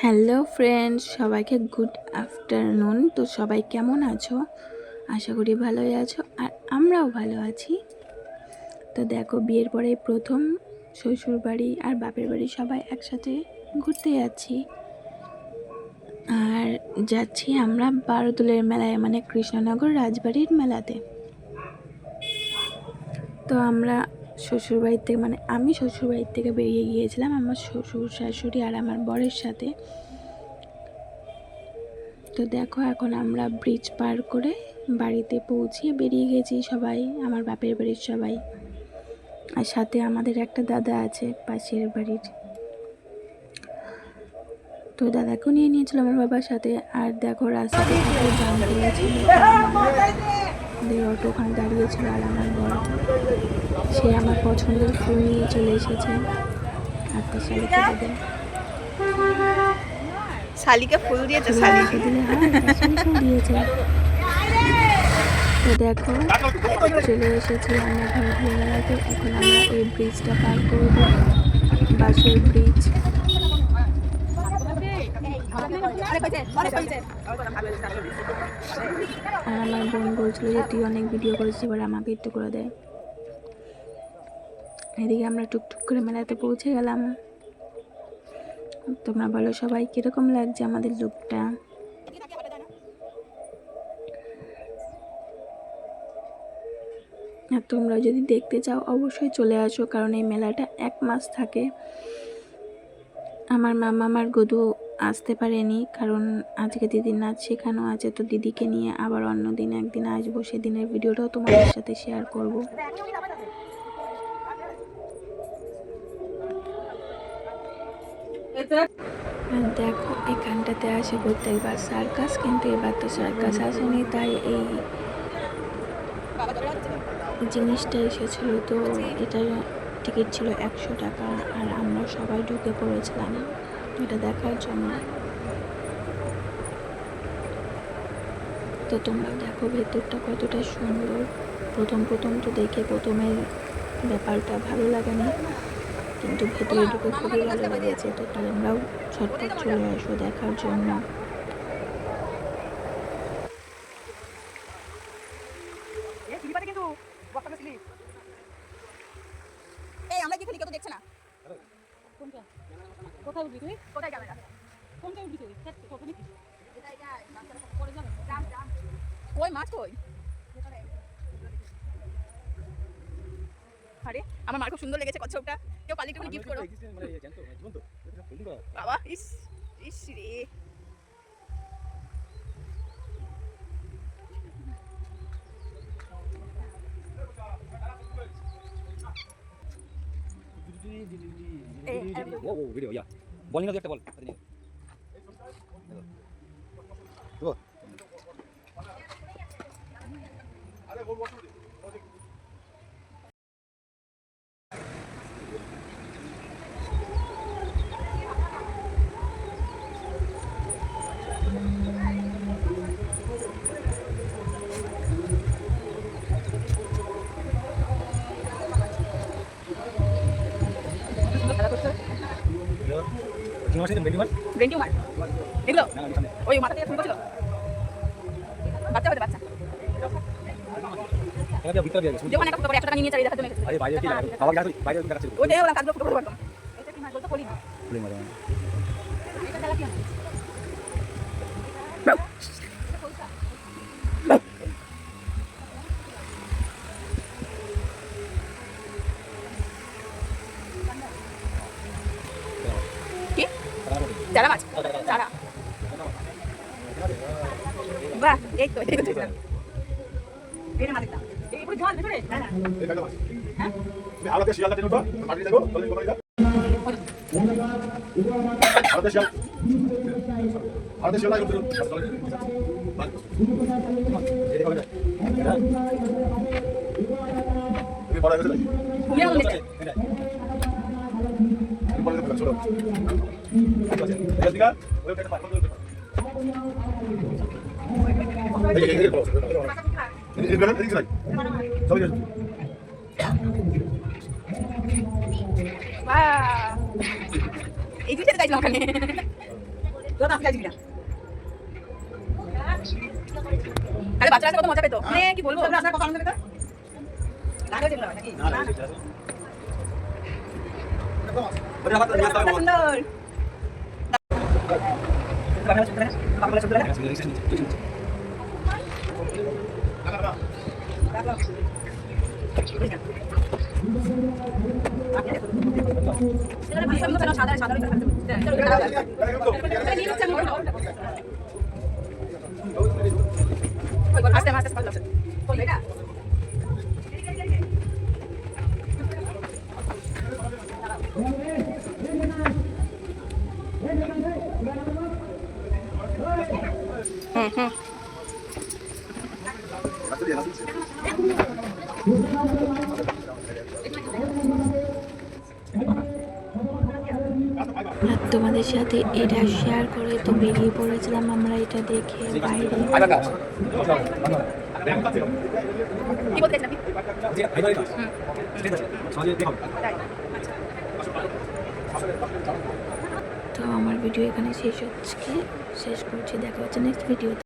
Hello friends, সবাইকে good afternoon. তো সবাই কেমন আছো? আশা করি ভালোই আছো, আর আমরাও ভালো আছি। তো দেখো, বিয়ের পরে প্রথম শ্বশুর বাড়ি আর বাপের বাড়ি সবাই একসাথে ঘুরতে যাচ্ছি। আর যাচ্ছি আমরা বারোদোলের মেলায়, মানে কৃষ্ণনগর রাজবাড়ির মেলাতে। তো আমরা শ্বশুরবাড়ির থেকে, মানে আমি শ্বশুরবাড়ির থেকে বেরিয়ে গিয়েছিলাম আমার শ্বশুর শাশুড়ি আর আমার বরের সাথে। তো দেখো, এখন আমরা ব্রিজ পার করে বাড়িতে পৌঁছিয়ে বেরিয়ে গেছি সবাই, আমার বাপের বাড়ির সবাই। আর সাথে আমাদের একটা দাদা আছে পাশের বাড়ির, তো দাদাকেও নিয়ে নিয়েছিল আমার বাবার সাথে। আর দেখো, রাস্তাতে জাম পড়েছিল, আমাদের অটো ওখানে দাঁড়িয়েছিল। আর আমার বর, সে আমার পছন্দের ফুল নিয়ে চলে এসেছে আর তার শালিকে দেবে। শালিকে ফুল দিয়েছে, শালিকে দিলে হয়, শালিকেও দিয়েছে। তো দেখো, চলে এসেছি আমরা ঘুরে বেড়াতে। এখন আমরা এই ব্রিজটা পার করব, বাসের ব্রিজ। আর আমার বোন বলছিল যে তুই অনেক ভিডিও করেছিস, এবার আমাকে একটু করে দেয়। এদিকে আমরা টুকটুক করে মেলাতে পৌঁছে গেলাম। তোমরা বলো সবাই কিরকম লাগছে আমাদের লুকটা। আর তোমরা যদি দেখতে চাও অবশ্যই চলে আসো, কারণ এই মেলাটা 1 মাস থাকে। আমার মামা আমার গদু আসতে পারেনি, কারণ আজকে দিদির নাচ শেখানো আছে। তো দিদিকে নিয়ে আবার অন্য দিন একদিন আসবো, সেদিনের ভিডিওটাও তোমাদের সাথে শেয়ার করব। আর দেখো, এখানটাতে আসে প্রত্যেকবার সার্কাস, কিন্তু এবার তো সার্কাস আসেনি, তাই এই জিনিসটা এসেছিলো। তো এটার টিকিট ছিল 100 টাকা, আর আমরা সবাই ঢুকে পড়েছিলাম এটা দেখার জন্য। তো তোমরা দেখো ভেতরটা কতটা সুন্দর। প্রথম তো দেখে প্রথমের ব্যাপারটা ভালো লাগেনি, কিন্তু ভেতরে ঢুকে খুবই ভালো লেগেছে। তো তোমরাও ছটপট চলে আসো দেখার জন্য। কই মাছ কই? আরে আমার মার খুব সুন্দর লেগেছে কচ্ছপটা, কেউ পালি একটু গিফট করো। বাবা ইস ইস রে, ও ভিডিও ইয়া বলিং না একটা বল আরে বল বল। ব্রেন্টিউমার এগুলো ওই মাথা থেকে ফুল ছিল, বাচ্চা হতে বাচ্চা যখন একটা ফুটো করে 100 টাকা নিয়ে চাই দেখার জন্য। আরে বাইরে কি বাবা গাছ বাইরে দেখাচ্ছিল ওই দেখো কাজগুলো ফুটো করে করতাম। এটা কি মাছ বলতো? কলি না, ফুলে মারা এটা তেলাপিয়া না। কি চারা মাছ? চারা, বাহ এই তো এটা মালিকটা এই পুরো জল ভিতরে। হ্যাঁ এই কাটা মাছ হ্যাঁ তুমি হালকা শিয়ালটা টেনে উঠো, মাটি দেখো জলদি কোথায় যা হালকা শিয়াল হালকা শিয়াল লাগবে এই দেখো এটা তুমি বড় হয়ে গেছে ঘুমিয়ে মনে হচ্ছে। তুমি বড় হয়ে চলো ঠিক আছে এদিকে ওই একটা পাথর ধরে এই বেলা ঠিক আছে সবাই বাহ এই দুইটা চাইছিলাম ওখানে। তোরা তো আসতে চাইছিস না। আরে বাচ্চারা কত মজা পেত, মানে কি বলবো, আপনার কত আনন্দ পেত। রাগ হয়েছিল নাকি? না না ওরে আমার তো নিয়ে আসতে হবে সুন্দর। বাবা চুপ করে, বাবা চুপ করে। সাদা সাদা আস্তে আস্তে আস্তে আর তোমাদের সাথে এটা শেয়ার করে তো বেরিয়ে পড়েছিলাম আমরা এটা দেখে বাইরে। কি বলতে চাইছিলাম? তো আমার ভিডিও এখানে শেষ করছি, দেখা হচ্ছে নেক্সট ভিডিও।